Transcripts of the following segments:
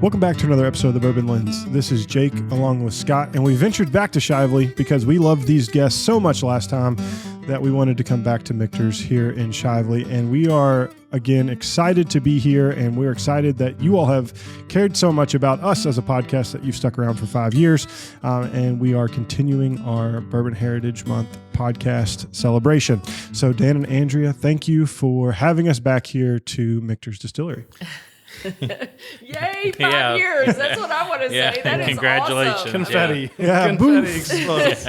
Welcome back to another episode of the Bourbon Lens. This is Jake along with Scott, and we ventured back to Shively because we loved these guests so much last time that we wanted to come back to Michter's here in Shively. And we are, again, excited to be here, and we're excited that you all have cared so much about us as a podcast that you've stuck around for 5 years. And we are continuing our Bourbon Heritage Month podcast celebration. So Dan and Andrea, thank you for having us back here to Michter's Distillery. Yay, 5 years. That's what I want to say. That is congratulations. awesome. Confetti. Confetti explodes.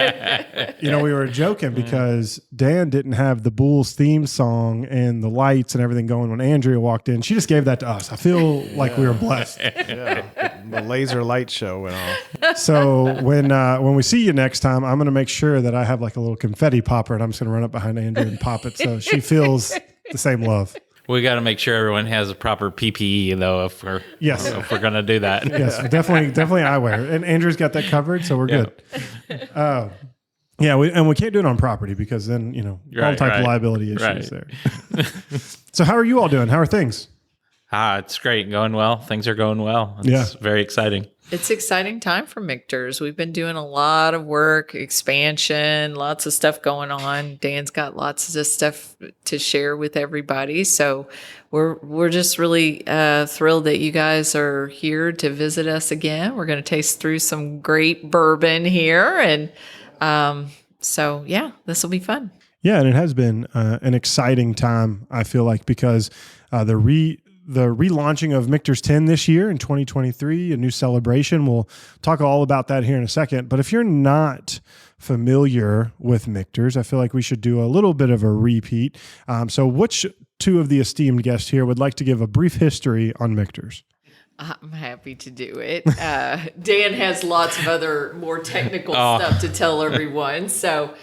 We were joking because Dan didn't have the Bulls theme song and the lights and everything going when Andrea walked in. She just gave that to us. I feel like we were blessed. The laser light show went off. So when we see you next time, I'm going to make sure that I have like a little confetti popper, and I'm just going to run up behind Andrea and pop it so she feels the same love. We got to make sure everyone has a proper PPE, though, if we're going to do that. Yes, definitely eyewear. And Andrew's got that covered, so we're good. We can't do it on property because then, all type of liability issues there. So how are you all doing? How are things? It's great. Going well. Things are going well. It's very exciting. It's an exciting time for Michter's. We've been doing a lot of work, expansion, lots of stuff going on. Dan's got lots of stuff to share with everybody. So we're just really thrilled that you guys are here to visit us again. We're going to taste through some great bourbon here. And this will be fun. Yeah, and it has been an exciting time, I feel like, because the relaunching of Michter's 10 this year in 2023, a new celebration. We'll talk all about that here in a second. But if you're not familiar with Michter's, I feel like we should do a little bit of a repeat. So which two of the esteemed guests here would like to give a brief history on Michter's? I'm happy to do it. Dan has lots of other more technical stuff to tell everyone. So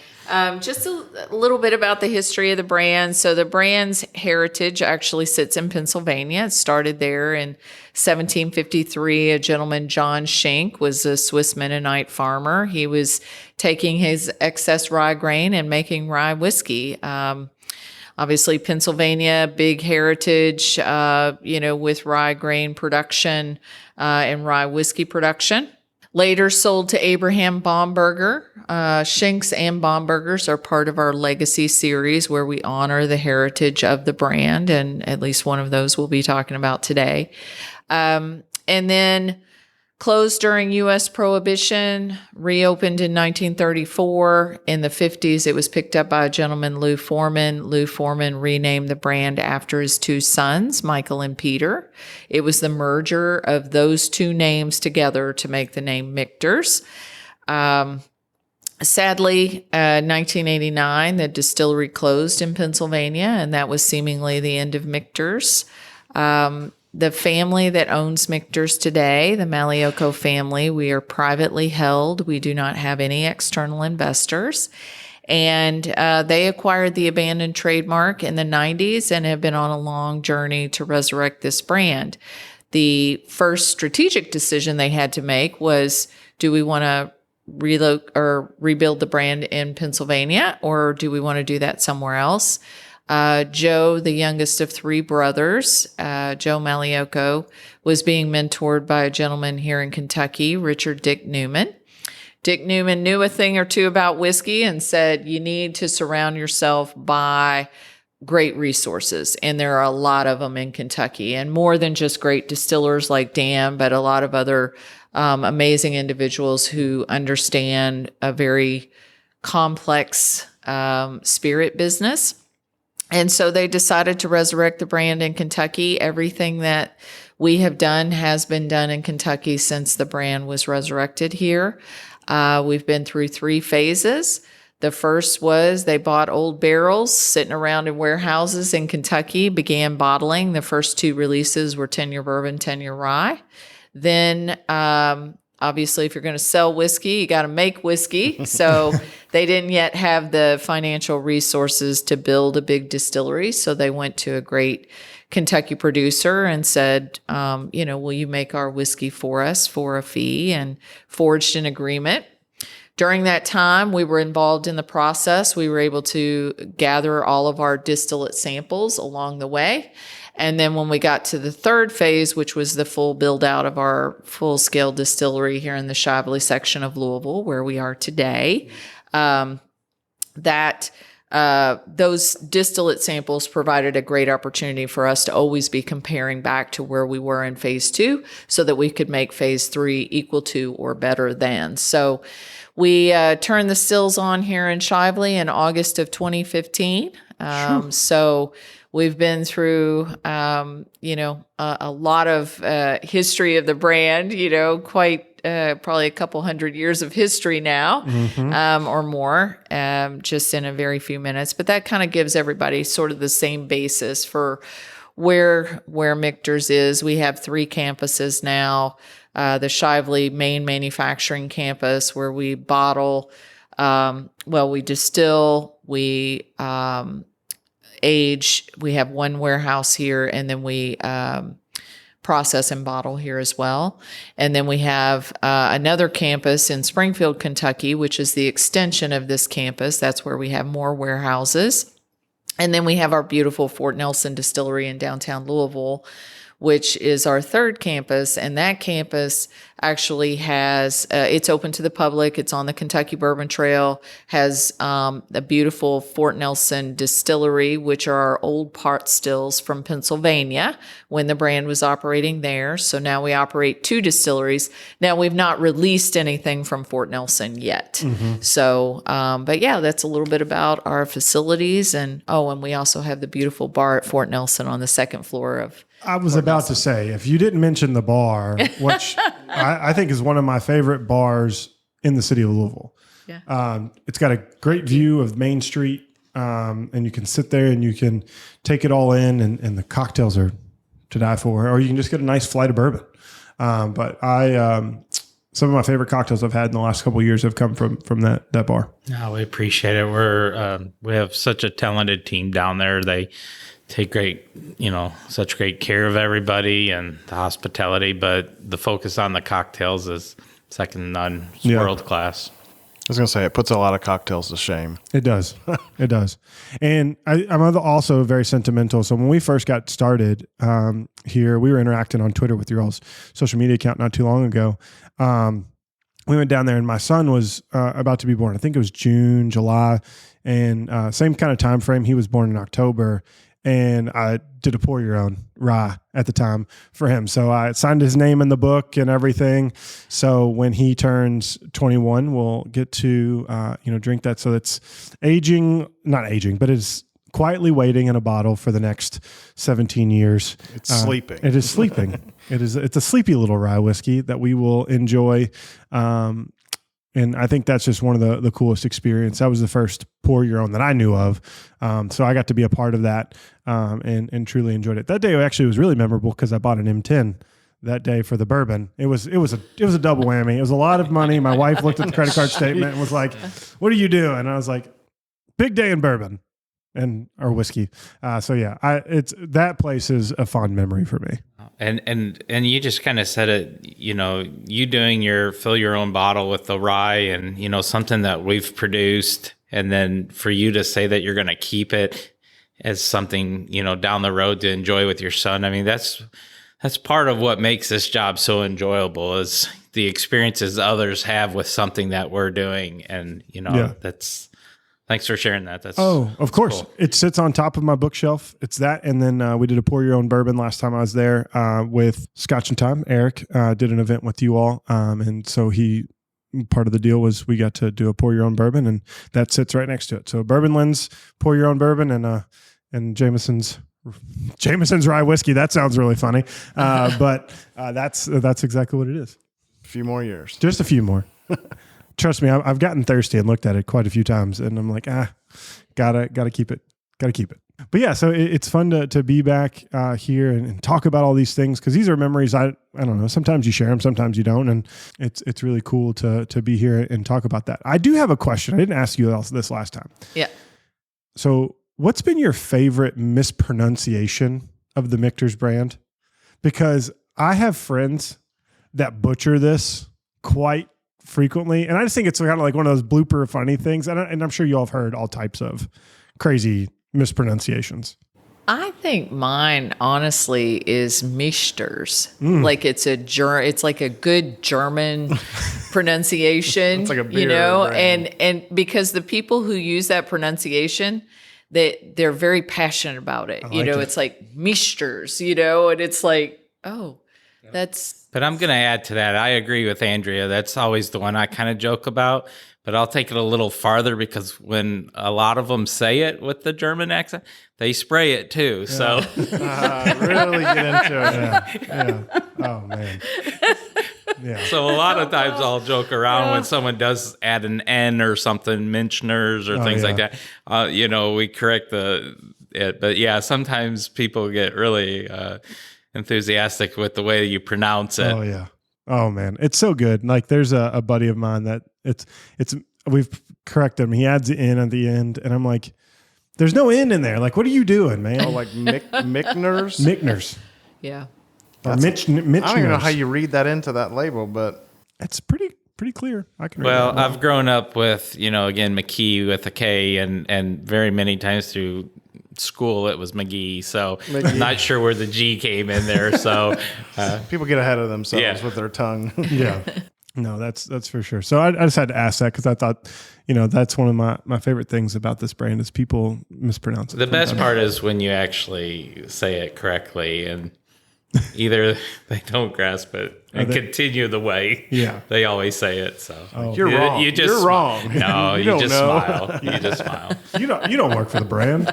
just a little bit about the history of the brand. So the brand's heritage actually sits in Pennsylvania. It started there in 1753. A gentleman, John Schenck, was a Swiss Mennonite farmer. He was taking his excess rye grain and making rye whiskey. Obviously, Pennsylvania, big heritage, with rye grain production and rye whiskey production. Later sold to Abraham Baumberger. Schenck's and Baumberger's are part of our legacy series where we honor the heritage of the brand, and at least one of those we'll be talking about today. And then closed during U.S. Prohibition, reopened in 1934. In the 50s, it was picked up by a gentleman, Lou Foreman. Lou Foreman renamed the brand after his two sons, Michael and Peter. It was the merger of those two names together to make the name Michter's. Sadly, 1989, the distillery closed in Pennsylvania, and that was seemingly the end of Michter's. The family that owns Michter's today, the Malioco family, we are privately held. We do not have any external investors. And they acquired the abandoned trademark in the 90s and have been on a long journey to resurrect this brand. The first strategic decision they had to make was, do we want to rebuild the brand in Pennsylvania, or do we want to do that somewhere else? Joe, the youngest of three brothers, Joe Malioco, was being mentored by a gentleman here in Kentucky, Richard Dick Newman. Dick Newman knew a thing or two about whiskey and said, you need to surround yourself by great resources. And there are a lot of them in Kentucky, and more than just great distillers like Dan, but a lot of other amazing individuals who understand a very complex spirit business. And so they decided to resurrect the brand in Kentucky. Everything that we have done has been done in Kentucky since the brand was resurrected here. We've been through 3 phases. The first was they bought old barrels sitting around in warehouses in Kentucky, began bottling. The first 2 releases were 10-year bourbon, 10-year rye. Then obviously, if you're going to sell whiskey, you got to make whiskey. So they didn't yet have the financial resources to build a big distillery. So they went to a great Kentucky producer and said, will you make our whiskey for us for a fee, and forged an agreement. During that time, we were involved in the process. We were able to gather all of our distillate samples along the way. And then when we got to the third phase, which was the full build out of our full scale distillery here in the Shively section of Louisville, where we are today, those distillate samples provided a great opportunity for us to always be comparing back to where we were in phase 2 so that we could make phase 3 equal to or better than. So we turned the stills on here in Shively in August of 2015. So we've been through, a lot of history of the brand, quite probably a couple hundred years of history now, or more, just in a very few minutes. But that kind of gives everybody sort of the same basis for where Michter's is. We have 3 campuses now. The Shively main manufacturing campus, where we bottle, we distill, we age. We have 1 warehouse here, and then we process and bottle here as well. And then we have another campus in Springfield, Kentucky, which is the extension of this campus. That's where we have more warehouses. And then we have our beautiful Fort Nelson Distillery in downtown Louisville, which is our 3rd campus. And that campus actually has, it's open to the public. It's on the Kentucky Bourbon Trail, has a beautiful Fort Nelson Distillery, which are our old part stills from Pennsylvania when the brand was operating there. So now we operate 2 distilleries. Now we've not released anything from Fort Nelson yet. So, but yeah, that's a little bit about our facilities. And we also have the beautiful bar at Fort Nelson on the 2nd floor of I was about to say, if you didn't mention the bar, which I think is one of my favorite bars in the city of Louisville. Yeah. It's got a great view of Main Street, and you can sit there and you can take it all in, and the cocktails are to die for, or you can just get a nice flight of bourbon. But some of my favorite cocktails I've had in the last couple of years have come from that bar. No, we appreciate it. We have such a talented team down there. They take such great care of everybody and the hospitality, but the focus on the cocktails is second to none. It's world class. I was going to say, it puts a lot of cocktails to shame. It does. It does. And I'm also very sentimental. So when we first got started here, we were interacting on Twitter with your all's social media account not too long ago. We went down there and my son was about to be born. I think it was June, July, and same kind of time frame. He was born in October. And I did a pour your own rye at the time for him. So I signed his name in the book and everything. So when he turns 21, we'll get to, drink that. So it's not aging, but it's quietly waiting in a bottle for the next 17 years. It's sleeping. It is sleeping. It's a sleepy little rye whiskey that we will enjoy. And I think that's just one of the coolest experience. That was the first pour your own that I knew of. So I got to be a part of that and truly enjoyed it. That day actually was really memorable because I bought an M10 that day for the bourbon. It was a double whammy. It was a lot of money. My wife looked at the credit card statement and was like, "What are you doing?" And I was like, "Big day in bourbon or whiskey." It's that place is a fond memory for me. And you just kind of said it, you doing your fill your own bottle with the rye and, something that we've produced. And then for you to say that you're going to keep it as something, down the road to enjoy with your son. I mean, that's part of what makes this job so enjoyable is the experiences others have with something that we're doing. And, thanks for sharing that. Of course. Cool. It sits on top of my bookshelf. It's that. And then we did a pour your own bourbon last time I was there with Scotch and Time. Eric did an event with you all. And so part of the deal was we got to do a pour your own bourbon and that sits right next to it. So Bourbon Lens, pour your own bourbon and Jameson's rye whiskey. That sounds really funny. But that's exactly what it is. A few more years. Just a few more. Trust me, I've gotten thirsty and looked at it quite a few times, and I'm like, gotta keep it. But yeah, so it's fun to be back here and talk about all these things because these are memories. I don't know. Sometimes you share them, sometimes you don't, and it's really cool to be here and talk about that. I do have a question. I didn't ask you this last time. Yeah. So, what's been your favorite mispronunciation of the Michter's brand? Because I have friends that butcher this quite frequently. And I just think it's kind of like one of those blooper funny things. And I'm sure you all have heard all types of crazy mispronunciations. I think mine honestly is Michters. Like it's like a good German pronunciation. It's like a beer you know, brand. and because the people who use that pronunciation, they're very passionate about it. You know, it's like Michters, you know, and it's like, oh, that's. But I'm going to add to that. I agree with Andrea. That's always the one I kind of joke about. But I'll take it a little farther because when a lot of them say it with the German accent, they spray it too. So Really get into it. Yeah. Oh man. Yeah. So a lot of times I'll joke around when someone does add an N or something, Minchners or things like that. You know, we correct it. But yeah, sometimes people get really enthusiastic with the way you pronounce it. Oh yeah. Oh man, it's so good. Like there's a buddy of mine that we've corrected him. He adds an N at the end, and I'm like, there's no N in there. Like, what are you doing, man? Oh, like Michtners? Michtners. Yeah. Or Mitchners. I don't even know how you read that into that label, but It's pretty clear. I can read Well, that. I've grown up with, again, McKee with a K and very many times through school it was McGee. So I'm not sure where the G came in there. So people get ahead of themselves Yeah. with their tongue. Yeah. No, that's for sure. So I just had to ask that because I thought, that's one of my favorite things about this brand is people mispronounce it. the best part is when you actually say it correctly and either they don't grasp it and continue the way they always say it. So You're wrong. You're wrong. No, you don't just know. smile. You just smile. You don't work for the brand.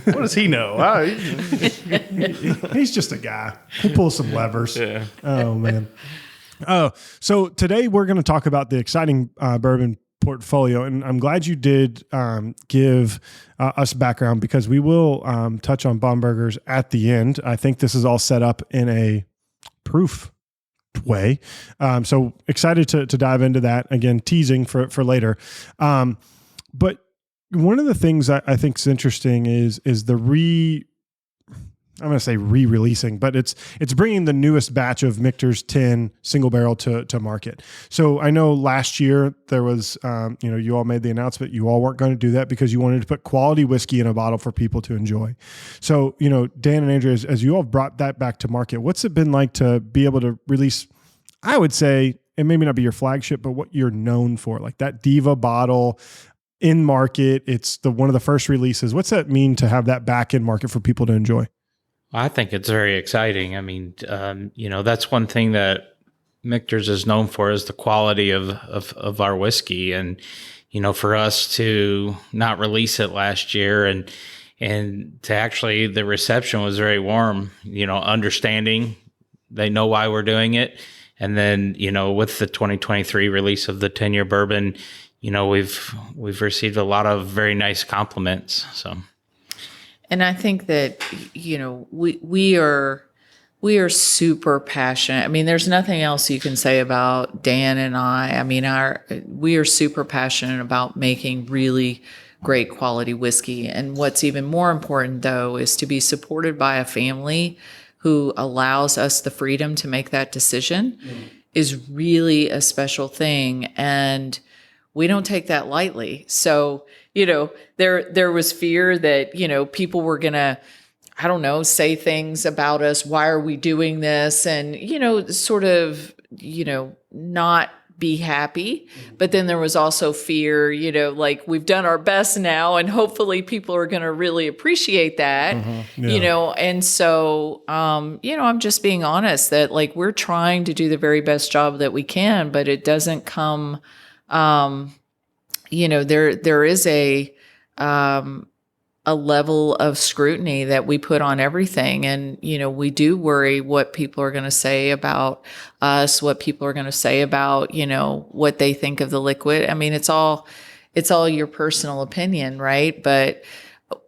What does he know? He's just a guy who pulls some levers. Yeah. Oh man. Oh, so today we're going to talk about the exciting bourbon portfolio, and I'm glad you did give us background because we will touch on Baumburgers at the end. I think this is all set up in a proof way, so excited to dive into that again. Teasing for later, but one of the things I think is interesting is the I'm going to say re-releasing, but it's bringing the newest batch of Michter's 10 single barrel to market. So I know last year there was, you all made the announcement you all weren't going to do that because you wanted to put quality whiskey in a bottle for people to enjoy. So, Dan and Andrea, as you all brought that back to market, what's it been like to be able to release, I would say, it may not be your flagship, but what you're known for, like that Diva bottle in market. It's one of the first releases. What's that mean to have that back in market for people to enjoy? I think it's very exciting. I mean, that's one thing that Michter's is known for is the quality of our whiskey. And, for us to not release it last year and to actually, the reception was very warm, understanding. They know why we're doing it. And then, with the 2023 release of the 10-year bourbon, we've received a lot of very nice compliments. So. And I think that, we are super passionate. I mean, there's nothing else you can say about Dan and I. I mean, we are super passionate about making really great quality whiskey. And what's even more important, though, is to be supported by a family who allows us the freedom to make that decision is really a special thing. And we don't take that lightly. So, there was fear that, people were going to, I don't know, say things about us. Why are we doing this? And, sort of, not be happy. But then there was also fear, like we've done our best now and hopefully people are going to really appreciate that, and so, I'm just being honest that like we're trying to do the very best job that we can, but it doesn't come, there is a level of scrutiny that we put on everything. And, we do worry what people are going to say about us, what people are going to say about, what they think of the liquid. I mean, it's all your personal opinion, right? But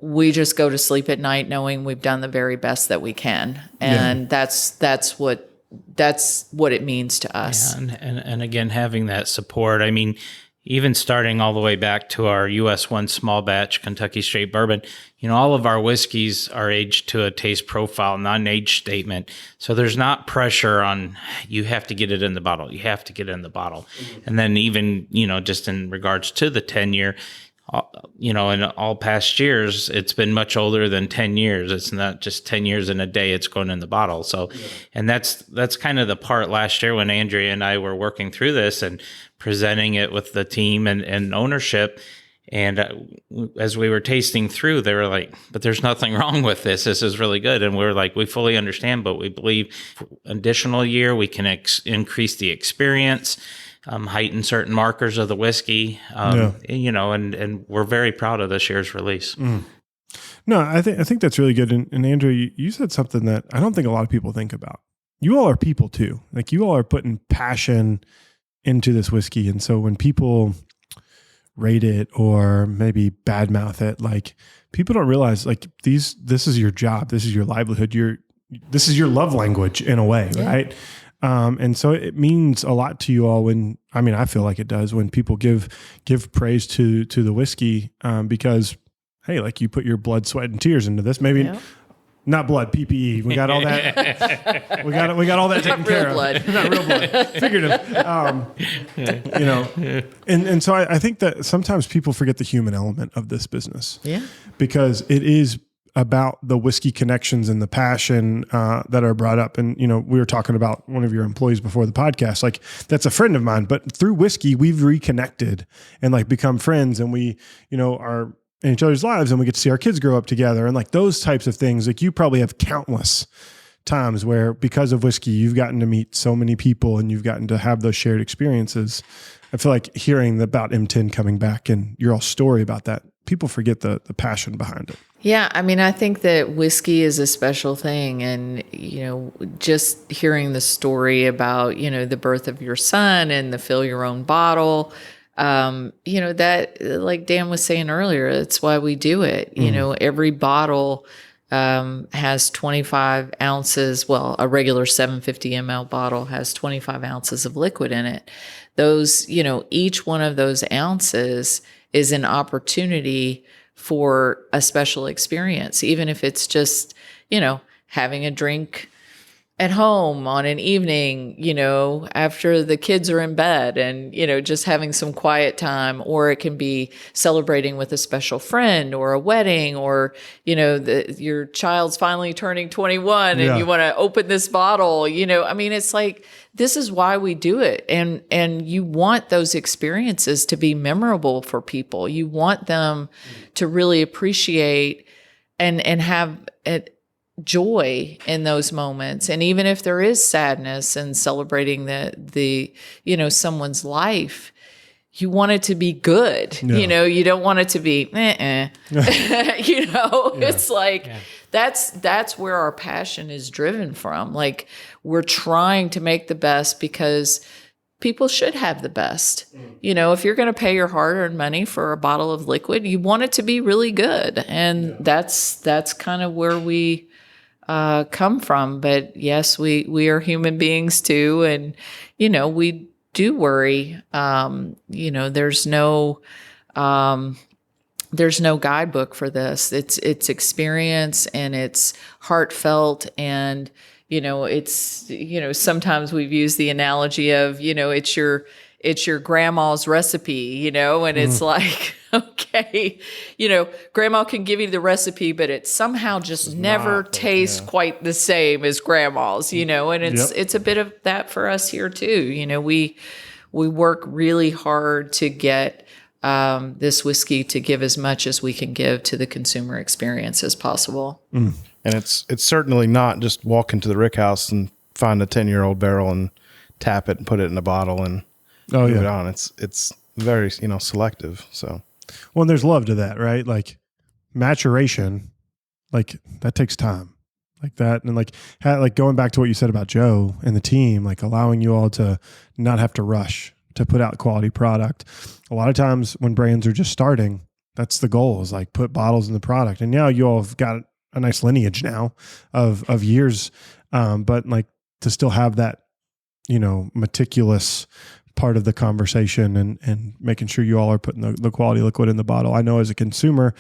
we just go to sleep at night knowing we've done the very best that we can. And that's what it means to us. Yeah, and again, having that support. I mean, even starting all the way back to our US 1 small batch Kentucky straight bourbon, all of our whiskeys are aged to a taste profile, not an age statement. So there's not pressure on, you have to get it in the bottle. You have to get it in the bottle. And then even, just in regards to the 10-year, in all past years, it's been much older than 10 years. It's not just 10 years in a day, it's going in the bottle. So, and that's kind of the part last year when Andrea and I were working through this and presenting it with the team and ownership. And as we were tasting through, they were like, but there's nothing wrong with this. This is really good. And we were like, we fully understand, but we believe for an additional year, we can increase the experience, heighten certain markers of the whiskey, and we're very proud of this year's release. No, I think that's really good. And Andrea, you said something that I don't think a lot of people think about. You all are people too. Like you all are putting passion into this whiskey. And so when people rate it or maybe badmouth it, like people don't realize like this is your job. This is your livelihood. This is your love language in a way. Yeah. Right. And so it means a lot to you all I feel like it does when people give praise to the whiskey, because hey, like you put your blood, sweat, and tears into this. Maybe not blood, PPE. We got all that. we got all that taken care of. Not real blood, figurative. And so I think that sometimes people forget the human element of this business. Yeah, because it is about the whiskey connections and the passion that are brought up. And, we were talking about one of your employees before the podcast, like that's a friend of mine, but through whiskey, we've reconnected and like become friends, and we, are in each other's lives, and we get to see our kids grow up together, and like those types of things. Like you probably have countless times where because of whiskey, you've gotten to meet so many people and you've gotten to have those shared experiences. I feel like hearing about M10 coming back and your all story about that, people forget the passion behind it. Yeah, I think that whiskey is a special thing. And, just hearing the story about, the birth of your son and the fill your own bottle, that, like Dan was saying earlier, that's why we do it. Every bottle has 25 ounces. Well, a regular 750 ml bottle has 25 ounces of liquid in it. Those, each one of those ounces is an opportunity for a special experience, even if it's just, having a drink at home on an evening, after the kids are in bed and, just having some quiet time, or it can be celebrating with a special friend or a wedding, or, your child's finally turning 21 and you want to open this bottle, it's like, this is why we do it. And you want those experiences to be memorable for people. You want them to really appreciate and have joy in those moments. And even if there is sadness and celebrating the someone's life, you want it to be good. Yeah. You don't want it to be It's like that's where our passion is driven from. Like we're trying to make the best because people should have the best. If you're going to pay your hard-earned money for a bottle of liquid, you want it to be really good. And that's kind of where we come from. But yes, we are human beings too. And, we do worry. There's no guidebook for this. It's experience and it's heartfelt. And, sometimes we've used the analogy of, it's your grandma's recipe, and it's like, okay, grandma can give you the recipe, but it somehow just never tastes quite the same as grandma's, and it's a bit of that for us here too. We work really hard to get this whiskey to give as much as we can give to the consumer experience as possible. And it's certainly not just walk into the rick house and find a 10-year-old barrel and tap it and put it in a bottle and move it on. It's very, selective. So, well, and there's love to that, right? Like maturation, like that takes time, like that. And like going back to what you said about Joe and the team, like allowing you all to not have to rush to put out quality product. A lot of times when brands are just starting, that's the goal, is like put bottles in the product. And now you all have got a nice lineage now of years. But like to still have that, meticulous part of the conversation and making sure you all are putting the quality liquid in the bottle. I know as a consumer,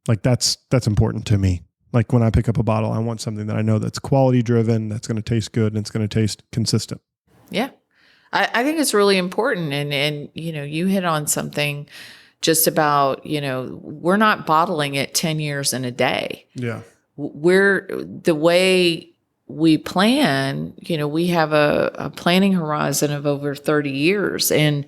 like that's important to me. Like when I pick up a bottle, I want something that I know that's quality driven, that's going to taste good, and it's going to taste consistent. Yeah. I think it's really important. And, you hit on something just about, we're not bottling it 10 years in a day. Yeah. The way we plan, we have a planning horizon of over 30 years. And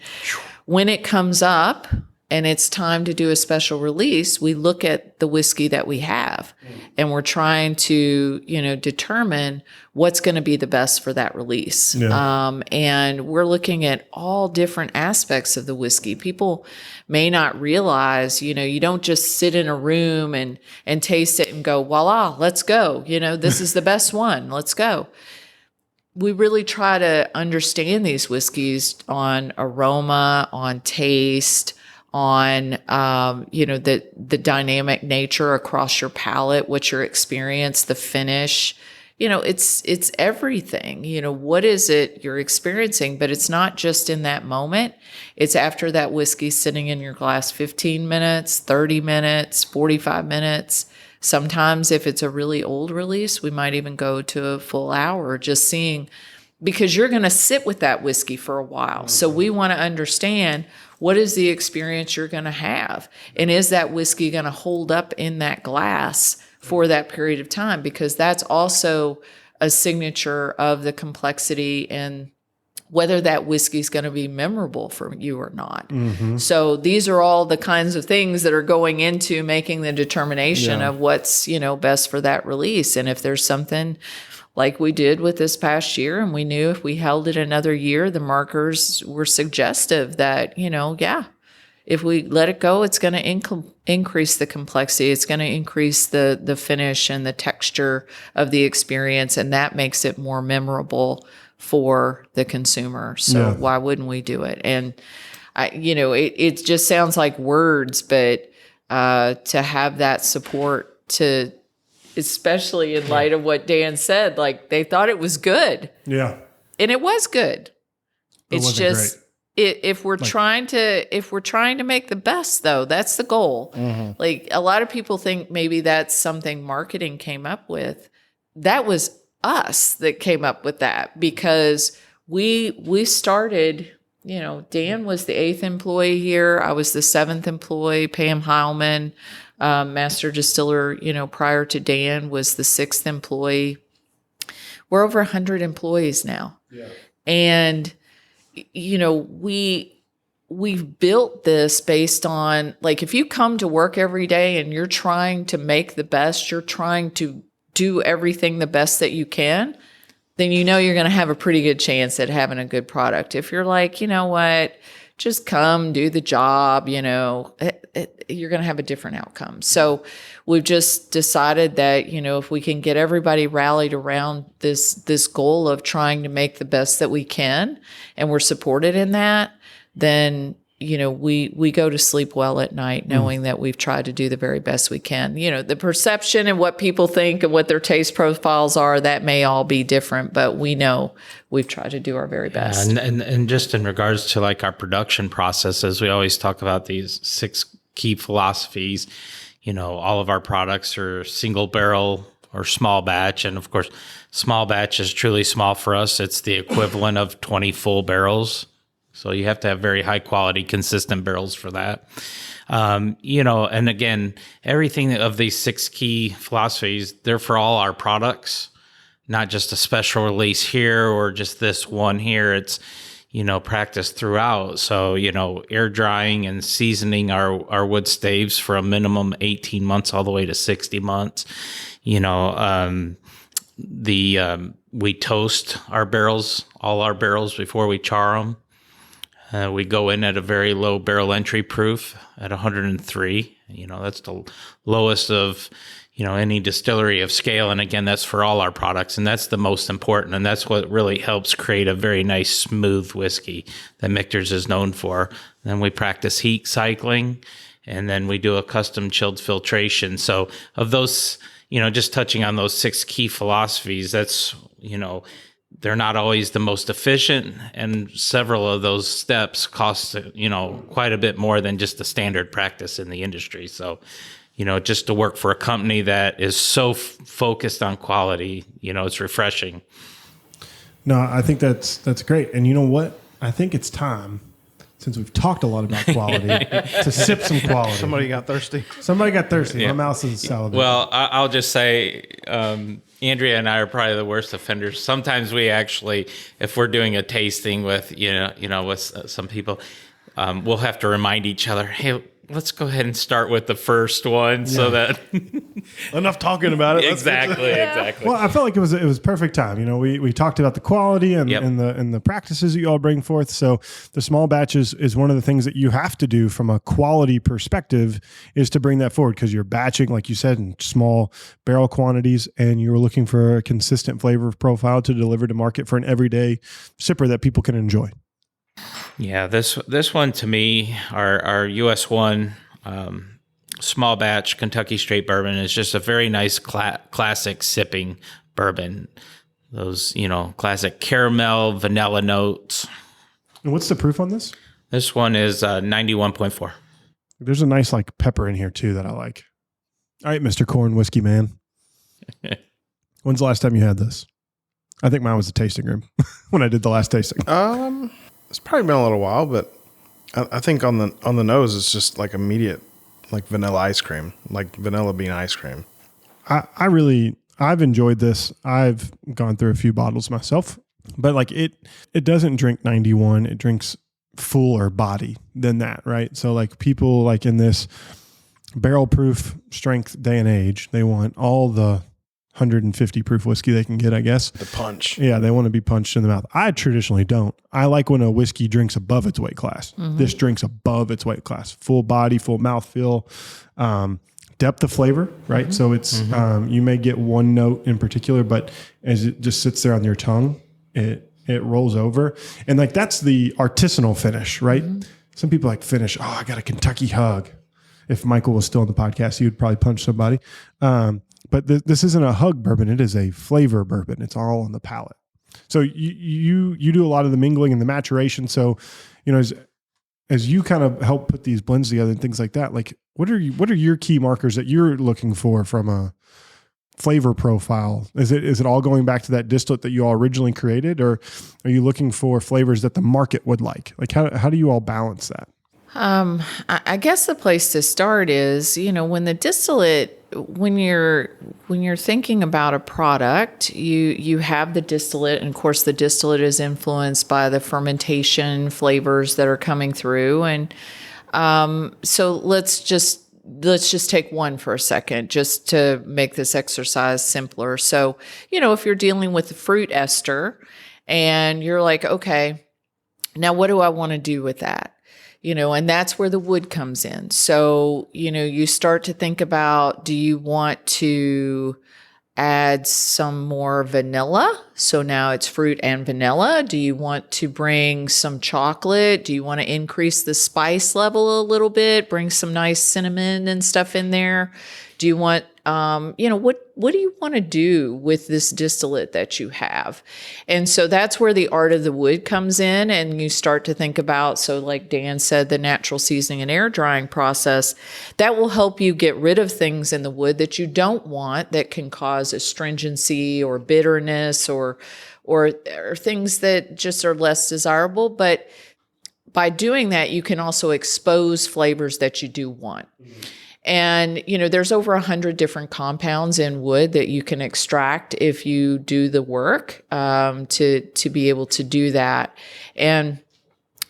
when it comes up and it's time to do a special release, we look at the whiskey that we have and we're trying to, determine what's going to be the best for that release. Yeah. And we're looking at all different aspects of the whiskey. People may not realize, you don't just sit in a room and taste it and go, voila, let's go. This is the best one. Let's go. We really try to understand these whiskeys on aroma, on taste, on, the dynamic nature across your palate, what your experience, the finish, it's everything, what is it you're experiencing, but it's not just in that moment. It's after that whiskey sitting in your glass 15 minutes, 30 minutes, 45 minutes. Sometimes if it's a really old release, we might even go to a full hour just seeing, because you're going to sit with that whiskey for a while. So we want to understand, what is the experience you're going to have? And is that whiskey going to hold up in that glass for that period of time? Because that's also a signature of the complexity and whether that whiskey is going to be memorable for you or not. Mm-hmm. So these are all the kinds of things that are going into making the determination of what's, best for that release. And if there's something like we did with this past year, and we knew if we held it another year, the markers were suggestive that, if we let it go, it's going to increase the complexity. It's going to increase the finish and the texture of the experience, and that makes it more memorable for the consumer. So why wouldn't we do it? And it just sounds like words, but to have that support to, especially in light of what Dan said, like they thought it was good. Yeah. And it was good. It's just if we're trying to make the best though, that's the goal. Mm-hmm. Like a lot of people think maybe that's something marketing came up with. That was us that came up with that, because we started, Dan was the 8th employee here. I was the 7th employee. Pam Heilman, Master Distiller, prior to Dan, was the 6th employee. We're over 100 employees now. Yeah. And, we've built this based on, like, if you come to work every day and you're trying to make the best, you're trying to do everything the best that you can, then you're going to have a pretty good chance at having a good product. If you're like, what, just come do the job, you're going to have a different outcome. So we've just decided that, if we can get everybody rallied around this goal of trying to make the best that we can, and we're supported in that, then, we go to sleep well at night knowing that we've tried to do the very best we can. The perception and what people think and what their taste profiles are, that may all be different, but we know we've tried to do our very best. And just in regards to like our production processes, we always talk about these 6 key philosophies. All of our products are single barrel or small batch. And of course, small batch is truly small for us. It's the equivalent of 20 full barrels. So you have to have very high quality, consistent barrels for that. And again, everything of these 6 key philosophies, they're for all our products, not just a special release here or just this one here. It's, practiced throughout. So, air drying and seasoning our wood staves for a minimum 18 months all the way to 60 months. We toast our barrels, all our barrels before we char them. We go in at a very low barrel entry proof at 103. That's the lowest of, any distillery of scale. And again, that's for all our products. And that's the most important. And that's what really helps create a very nice, smooth whiskey that Michter's is known for. Then we practice heat cycling, and then we do a custom chilled filtration. So of those, just touching on those 6 key philosophies, that's, they're not always the most efficient, and several of those steps cost, quite a bit more than just the standard practice in the industry. So, just to work for a company that is so focused on quality, it's refreshing. No, I think that's great. And you know what? I think it's time, since we've talked a lot about quality, to sip some quality. Somebody got thirsty. Yeah. My mouth is salivating. Well, I'll just say, Andrea and I are probably the worst offenders. Sometimes we actually, if we're doing a tasting with, with some people, we'll have to remind each other, hey, let's go ahead and start with the first one so that enough talking about it. Exactly. Well, I felt like it was perfect time. We talked about the quality and the practices that you all bring forth. So the small batches is one of the things that you have to do from a quality perspective, is to bring that forward, because you're batching, like you said, in small barrel quantities, and you're looking for a consistent flavor profile to deliver to market for an everyday sipper that people can enjoy. Yeah, this one to me, our US 1 small batch Kentucky straight bourbon is just a very nice classic sipping bourbon. Those, classic caramel, vanilla notes. And what's the proof on this? This one is 91.4. There's a nice pepper in here too that I like. All right, Mr. Corn Whiskey Man. When's the last time you had this? I think mine was the tasting room when I did the last tasting. It's probably been a little while, but I think on the nose it's just like immediate, like vanilla ice cream, like vanilla bean ice cream. I've enjoyed this. I've gone through a few bottles myself, but it doesn't drink 91. It drinks fuller body than that, right? So people in this barrel proof strength day and age, they want all the 150 proof whiskey they can get, I guess. The punch. Yeah, they want to be punched in the mouth. I traditionally don't. I like when a whiskey drinks above its weight class. Mm-hmm. This drinks above its weight class. Full body, full mouthfeel, depth of flavor, right? Mm-hmm. So it's you may get one note in particular, but as it just sits there on your tongue, it rolls over. And that's the artisanal finish, right? Mm-hmm. Some people finish, I got a Kentucky hug. If Michael was still on the podcast, he would probably punch somebody. But this isn't a hug bourbon. It is a flavor bourbon. It's all on the palate. So you do a lot of the mingling and the maturation. So, as you kind of help put these blends together and things like that, what are your key markers that you're looking for from a flavor profile? Is it all going back to that distillate that you all originally created, or are you looking for flavors that the market would like? How do you all balance that? I guess the place to start is, when the distillate, when you're thinking about a product, you have the distillate, and of course the distillate is influenced by the fermentation flavors that are coming through. And so let's just take one for a second, just to make this exercise simpler. So, if you're dealing with the fruit ester and you're like, okay, now what do I want to do with that? And that's where the wood comes in. So, you start to think about, do you want to add some more vanilla? So now it's fruit and vanilla. Do you want to bring some chocolate? Do you want to increase the spice level a little bit? Bring some nice cinnamon and stuff in there? Do you want, what do you want to do with this distillate that you have? And so that's where the art of the wood comes in, and you start to think about, so like Dan said, the natural seasoning and air drying process, that will help you get rid of things in the wood that you don't want that can cause astringency or bitterness or things that just are less desirable. But by doing that, you can also expose flavors that you do want. Mm-hmm. And, there's over 100 different compounds in wood that you can extract if you do the work to be able to do that. And,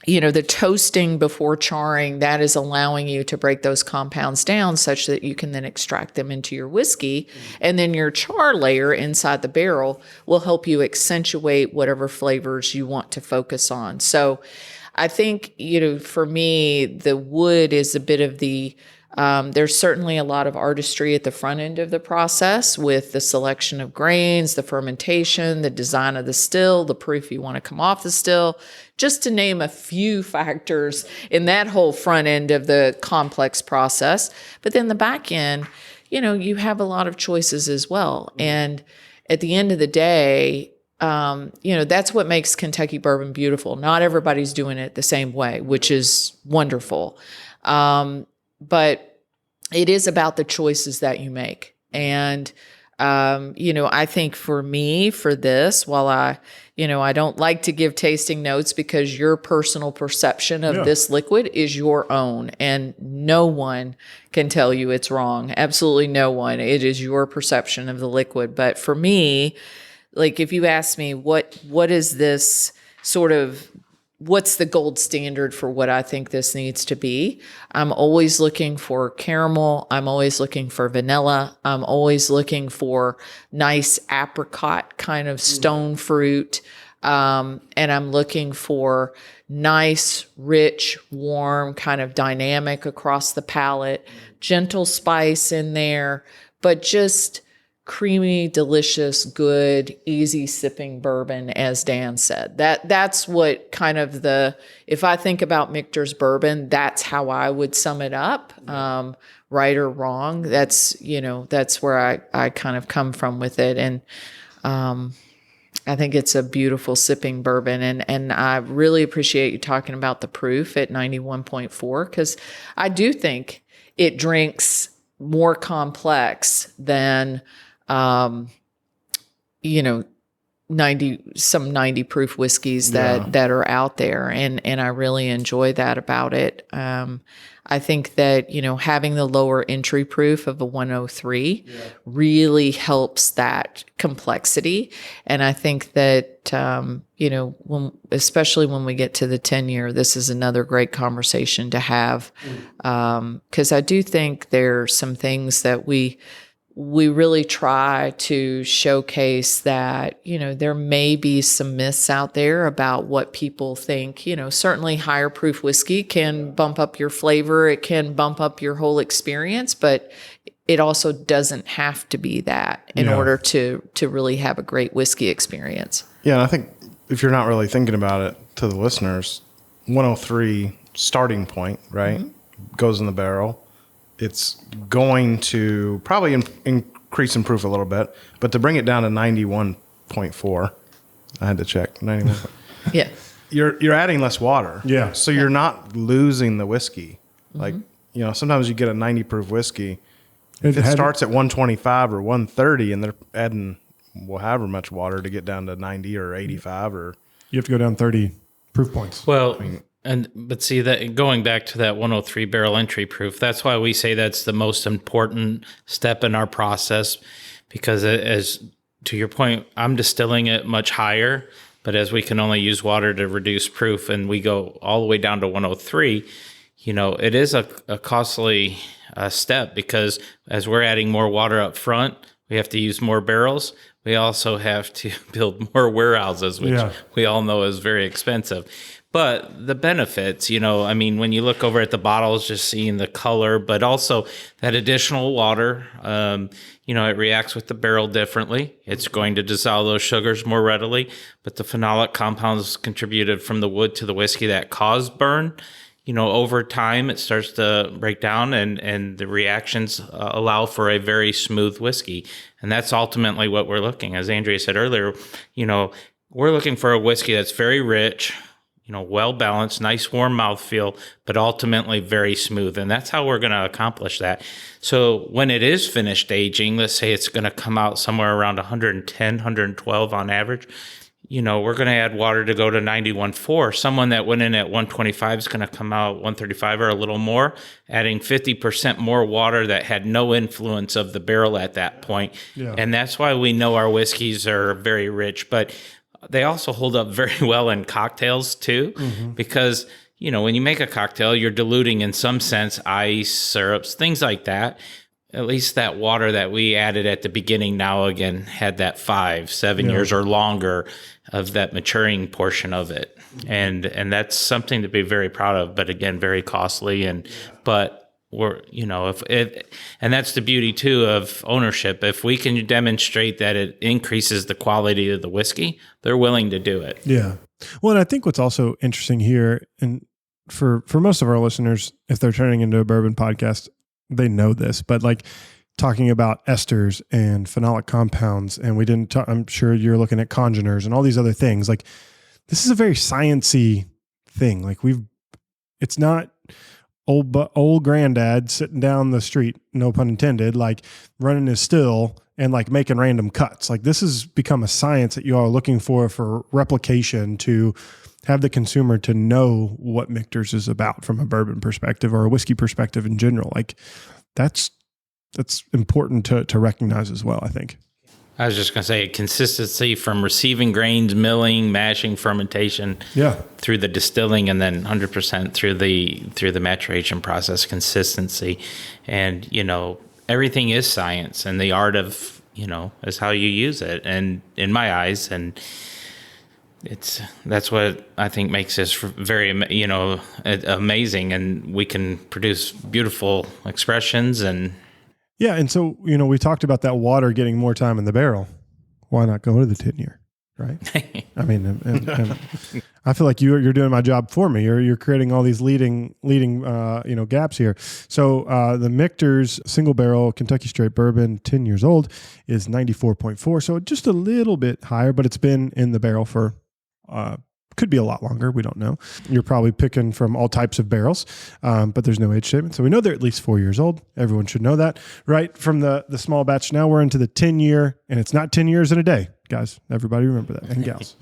the toasting before charring, that is allowing you to break those compounds down such that you can then extract them into your whiskey. And then your char layer inside the barrel will help you accentuate whatever flavors you want to focus on. So I think, for me, the wood is a bit of the there's certainly a lot of artistry at the front end of the process with the selection of grains, the fermentation, the design of the still, the proof you want to come off the still, just to name a few factors in that whole front end of the complex process. But then the back end, you have a lot of choices as well. And at the end of the day, that's what makes Kentucky bourbon beautiful. Not everybody's doing it the same way, which is wonderful. But it is about the choices that you make. And, I think for me, for this, while I don't like to give tasting notes because your personal perception of this liquid is your own, and no one can tell you it's wrong. Absolutely no one. It is your perception of the liquid. But for me, like if you ask me what is this sort of, what's the gold standard for what I think this needs to be? I'm always looking for caramel. I'm always looking for vanilla. I'm always looking for nice apricot kind of stone fruit. And I'm looking for nice, rich, warm, kind of dynamic across the palate, gentle spice in there, but just creamy, delicious, good, easy sipping bourbon, as Dan said. That's what kind of if I think about Michter's bourbon, that's how I would sum it up. Right or wrong, that's where I kind of come from with it. And I think it's a beautiful sipping bourbon. And I really appreciate you talking about the proof at 91.4, because I do think it drinks more complex than 90 proof whiskeys that are out there. And I really enjoy that about it. I think that, having the lower entry proof of a 103 really helps that complexity. And I think that, especially when we get to the 10-year, this is another great conversation to have. 'Cause I do think there are some things that we really try to showcase that, there may be some myths out there about what people think. Certainly higher proof whiskey can bump up your flavor. It can bump up your whole experience, but it also doesn't have to be that in order to really have a great whiskey experience. Yeah, and I think if you're not really thinking about it, to the listeners, 103 starting point, right, goes in the barrel. It's going to probably increase in proof a little bit, but to bring it down to 91.4, I had to check 91. Yeah, you're adding less water. Yeah, so you're not losing the whiskey. Like sometimes you get a 90 proof whiskey. If it starts at 125 or 130, and they're adding however much water to get down to 90 or 85, or you have to go down 30 proof points. Well. But see, that going back to that 103 barrel entry proof, that's why we say that's the most important step in our process, because as to your point, I'm distilling it much higher, but as we can only use water to reduce proof and we go all the way down to 103, it is a costly step, because as we're adding more water up front, we have to use more barrels. We also have to build more warehouses, which we all know is very expensive. But the benefits, when you look over at the bottles, just seeing the color, but also that additional water, it reacts with the barrel differently. It's going to dissolve those sugars more readily, but the phenolic compounds contributed from the wood to the whiskey that cause burn, over time it starts to break down, and the reactions allow for a very smooth whiskey. And that's ultimately what we're looking. As Andrea said earlier, we're looking for a whiskey that's very rich, well balanced, nice warm mouthfeel, but ultimately very smooth. And that's how we're going to accomplish that. So when it is finished aging, let's say it's going to come out somewhere around 110, 112 on average, we're going to add water to go to 91.4. Someone that went in at 125 is going to come out 135 or a little more, adding 50% more water that had no influence of the barrel at that point. Yeah. And that's why we know our whiskeys are very rich. But they also hold up very well in cocktails too, because, when you make a cocktail, you're diluting in some sense ice, syrups, things like that. At least that water that we added at the beginning now again had that 5-7 years or longer of that maturing portion of it. And that's something to be very proud of, but again, very costly. But we're, and that's the beauty too of ownership. If we can demonstrate that it increases the quality of the whiskey, they're willing to do it. Yeah. Well, and I think what's also interesting here, and for most of our listeners, if they're turning into a bourbon podcast, they know this, but talking about esters and phenolic compounds, and we didn't talk, I'm sure you're looking at congeners and all these other things. Like, this is a very sciencey thing. Like, it's not old granddad sitting down the street, no pun intended, like running his still and like making random cuts. Like, this has become a science that you are looking for replication, to have the consumer to know what Michter's is about from a bourbon perspective or a whiskey perspective in general. Like, that's important to recognize as well, I think. I was just going to say consistency from receiving grains, milling, mashing, fermentation, through the distilling, and then 100% through the maturation process. Consistency, and everything is science, and the art of is how you use it. And in my eyes, and that's what I think makes this very amazing, and we can produce beautiful expressions. And yeah, and so we talked about that water getting more time in the barrel. Why not go to the 10-year, right? I mean, and I feel like you're doing my job for me. You're creating all these leading gaps here. So the Michter's single barrel Kentucky straight bourbon, 10 years old, is 94.4. So just a little bit higher, but it's been in the barrel for could be a lot longer. We don't know. You're probably picking from all types of barrels, but there's no age statement. So we know they're at least 4 years old. Everyone should know that, right? From the small batch. Now we're into the 10-year, and it's not 10 years in a day, guys. Everybody remember that, and gals.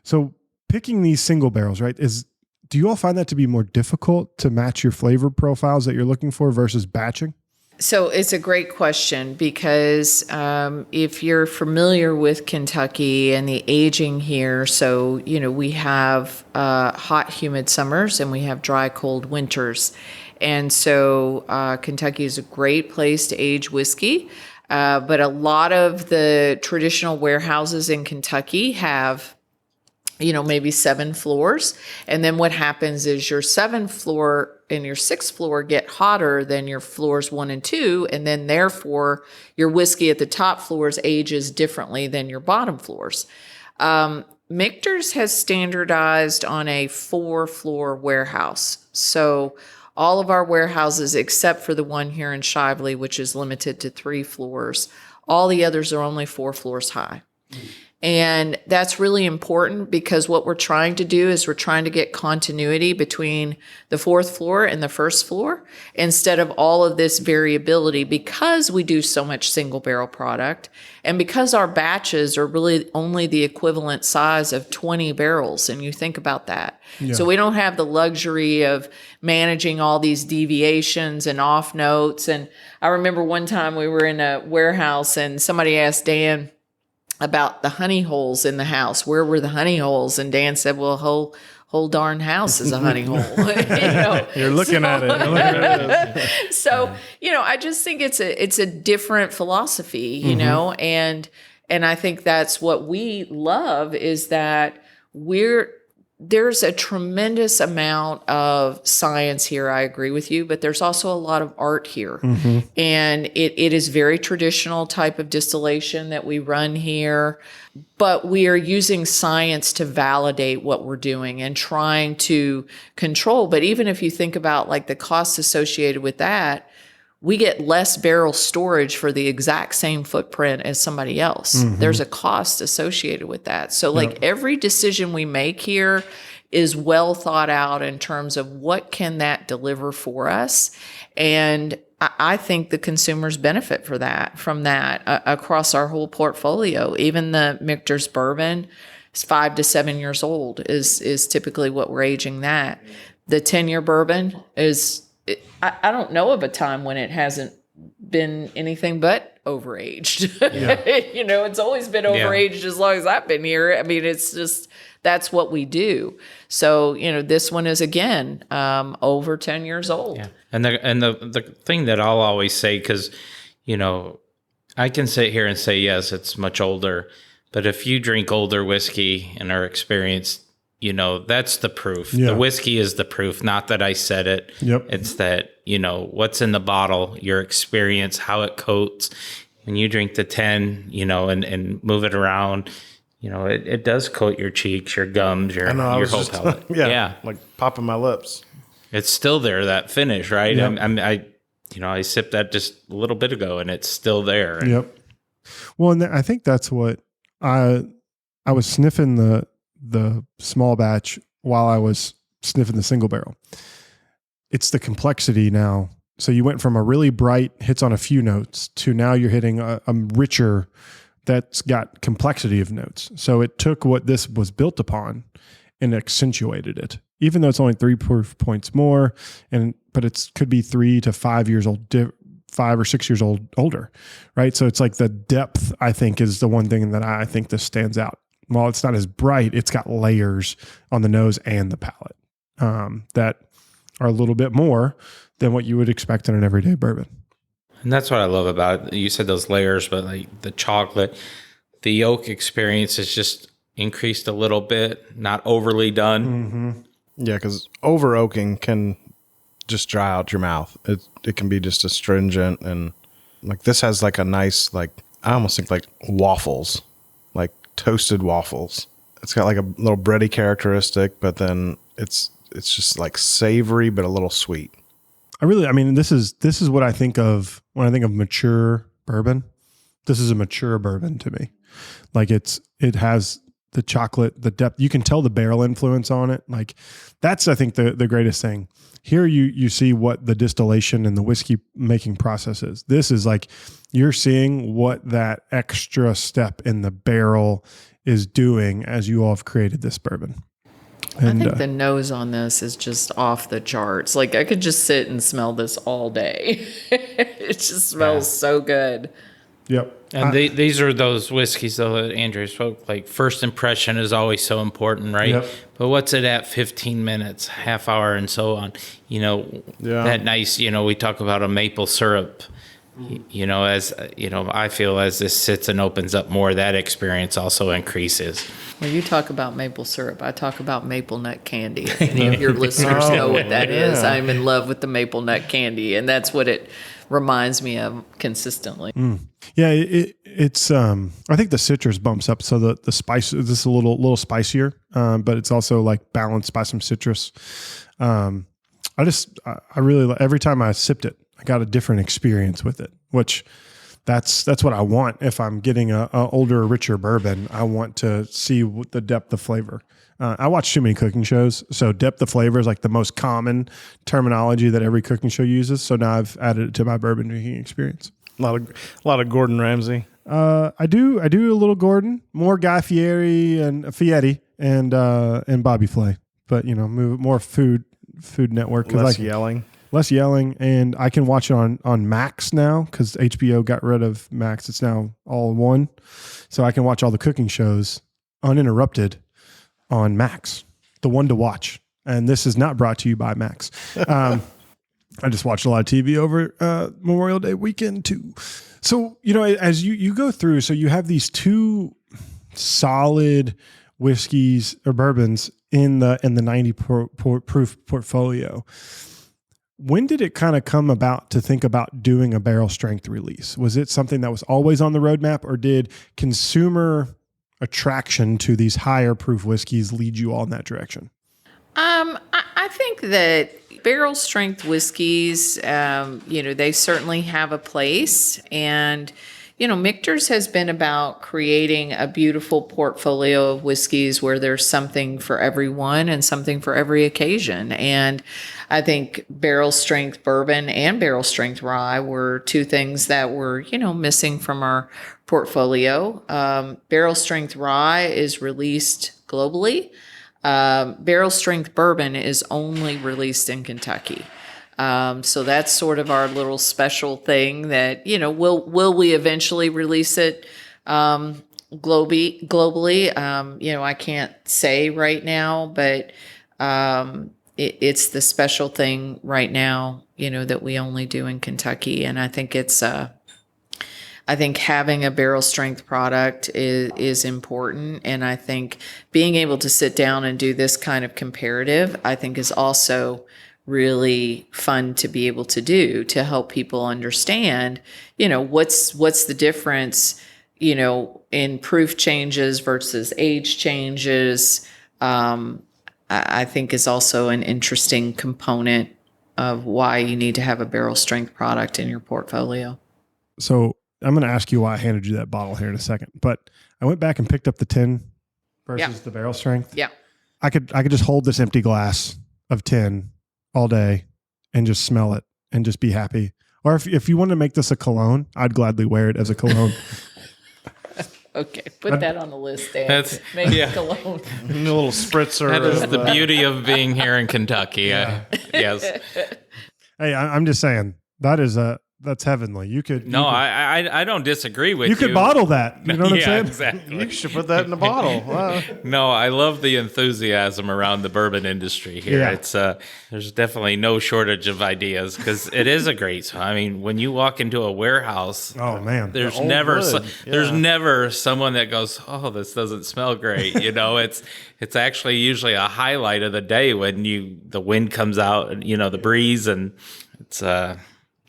So picking these single barrels, right, do you all find that to be more difficult to match your flavor profiles that you're looking for versus batching? So it's a great question, because if you're familiar with Kentucky and the aging here, so, we have hot, humid summers and we have dry, cold winters. And so Kentucky is a great place to age whiskey. But a lot of the traditional warehouses in Kentucky have maybe 7 floors. And then what happens is your 7th floor and your 6th floor get hotter than your floors 1 and 2. And then therefore your whiskey at the top floors ages differently than your bottom floors. Michter's has standardized on a 4-floor warehouse. So all of our warehouses, except for the one here in Shively, which is limited to 3 floors, all the others are only 4 floors high. And that's really important, because what we're trying to do is we're trying to get continuity between the 4th floor and the 1st floor, instead of all of this variability, because we do so much single barrel product, and because our batches are really only the equivalent size of 20 barrels. And you think about that. Yeah. So we don't have the luxury of managing all these deviations and off notes. And I remember one time we were in a warehouse and somebody asked Dan about the honey holes in the house. Where were the honey holes? And Dan said, well, whole darn house is a honey hole. You're looking at it. So, I just think it's a different philosophy, and I think that's what we love, is that there's a tremendous amount of science here. I agree with you, but there's also a lot of art here. Mm-hmm. And it is very traditional type of distillation that we run here, but we are using science to validate what we're doing and trying to control. But even if you think about like the costs associated with that, we get less barrel storage for the exact same footprint as somebody else. Mm-hmm. There's a cost associated with that. So every decision we make here is well thought out in terms of what can that deliver for us. And I think the consumers benefit from that across our whole portfolio. Even the Michter's bourbon is 5 to 7 years old is typically what we're aging that. The 10-year bourbon is, I don't know of a time when it hasn't been anything but overaged. Yeah. It's always been overaged as long as I've been here. I mean, it's just, that's what we do. So, this one is again over 10 years old. Yeah. And the thing that I'll always say, because, I can sit here and say, yes, it's much older, but if you drink older whiskey and are experienced, that's the proof. Yeah. The whiskey is the proof, not that I said it. Yep. It's that, what's in the bottle, your experience, how it coats. When you drink the 10, and move it around, it does coat your cheeks, your gums, your whole palate. Yeah. Like popping my lips. It's still there, that finish, right? Yep. I sipped that just a little bit ago, and it's still there. And Yep. Well, and I think that's what I was sniffing the small batch while I was sniffing the single barrel. It's the complexity now. So you went from a really bright hits on a few notes to now you're hitting a richer that's got complexity of notes. So it took what this was built upon and accentuated it, even though it's only 3 proof points more, but it could be 3 to 5 years old, 5 or 6 years older, right? So it's like the depth, I think, is the one thing that I think this stands out. While it's not as bright, it's got layers on the nose and the palate that are a little bit more than what you would expect in an everyday bourbon. And that's what I love about it. You said those layers, but like the chocolate, the oak experience is just increased a little bit, not overly done. Mm-hmm. Yeah, because over oaking can just dry out your mouth. It can be just astringent, and like this has like a nice, like I almost think like waffles, like toasted waffles. It's got like a little bready characteristic, but then it's just like savory but a little sweet. This is what I think of when I think of mature bourbon. This is a mature bourbon to me. Like it has the chocolate, the depth. You can tell the barrel influence on it. Like that's, I think, the greatest thing. Here you see what the distillation and the whiskey making process is. This is like you're seeing what that extra step in the barrel is doing as you all have created this bourbon. And, I think the nose on this is just off the charts. Like I could just sit and smell this all day. It just smells so good. Yep. And these are those whiskeys, though, that Andrea spoke. Like first impression is always so important, right? Yep. But what's it at 15 minutes, half hour, and so on? That nice, we talk about a maple syrup. As I feel as this sits and opens up more, that experience also increases. When you talk about maple syrup, I talk about maple nut candy. If any of your listeners know what that is, I'm in love with the maple nut candy, and that's what it reminds me of consistently. Yeah, it's. I think the citrus bumps up, so the spice this is a little spicier, but it's also like balanced by some citrus. I really every time I sipped it, I got a different experience with it, which that's what I want. If I'm getting a older, richer bourbon, I want to see the depth of flavor. I watch too many cooking shows, so depth of flavor is like the most common terminology that every cooking show uses. So now I've added it to my bourbon drinking experience. A lot of Gordon Ramsay. I do a little Gordon, more Guy Fieri and Bobby Flay, but move more Food Network. Less yelling, and I can watch it on Max now because HBO got rid of Max. It's now all in one, so I can watch all the cooking shows uninterrupted on Max, the one to watch. And this is not brought to you by Max. I just watched a lot of TV over Memorial Day weekend too. So as you go through, so you have these 2 solid whiskeys or bourbons in the 90 proof portfolio. When did it kind of come about to think about doing a barrel strength release? Was it something that was always on the roadmap, or did consumer attraction to these higher proof whiskeys lead you all in that direction? I think that barrel strength whiskeys, they certainly have a place, and Michter's has been about creating a beautiful portfolio of whiskeys where there's something for everyone and something for every occasion. And I think barrel strength bourbon and barrel strength rye were 2 things that were, missing from our portfolio. Barrel strength rye is released globally. Barrel strength bourbon is only released in Kentucky. So that's sort of our little special thing that, will we eventually release it globally? I can't say right now, but it's the special thing right now, that we only do in Kentucky. And I think I think having a barrel strength product is important. And I think being able to sit down and do this kind of comparative, I think is also really fun to be able to do to help people understand, what's the difference, in proof changes versus age changes. I think is also an interesting component of why you need to have a barrel strength product in your portfolio. So I'm going to ask you why I handed you that bottle here in a second, but I went back and picked up the tin versus the barrel strength. Yeah. I could just hold this empty glass of tin all day and just smell it and just be happy. Or if you want to make this a cologne, I'd gladly wear it as a cologne. Okay, put that on the list, Dan. That's- Make yeah. cologne. A little spritzer. That is of, the beauty of being here in Kentucky. Yes. Hey, I'm just saying that's heavenly. You could No, I don't disagree with you. you could bottle that. You know what I'm Yeah, saying? exactly. You should put that in a bottle. Wow. No, I love the enthusiasm around the bourbon industry here. Yeah. It's there's definitely no shortage of ideas because it is a great. I mean, when you walk into a warehouse, Oh man, there's old never wood, there's yeah. never someone that goes, "Oh, this doesn't smell great." You know, it's actually usually a highlight of the day when the wind comes out and the breeze, and it's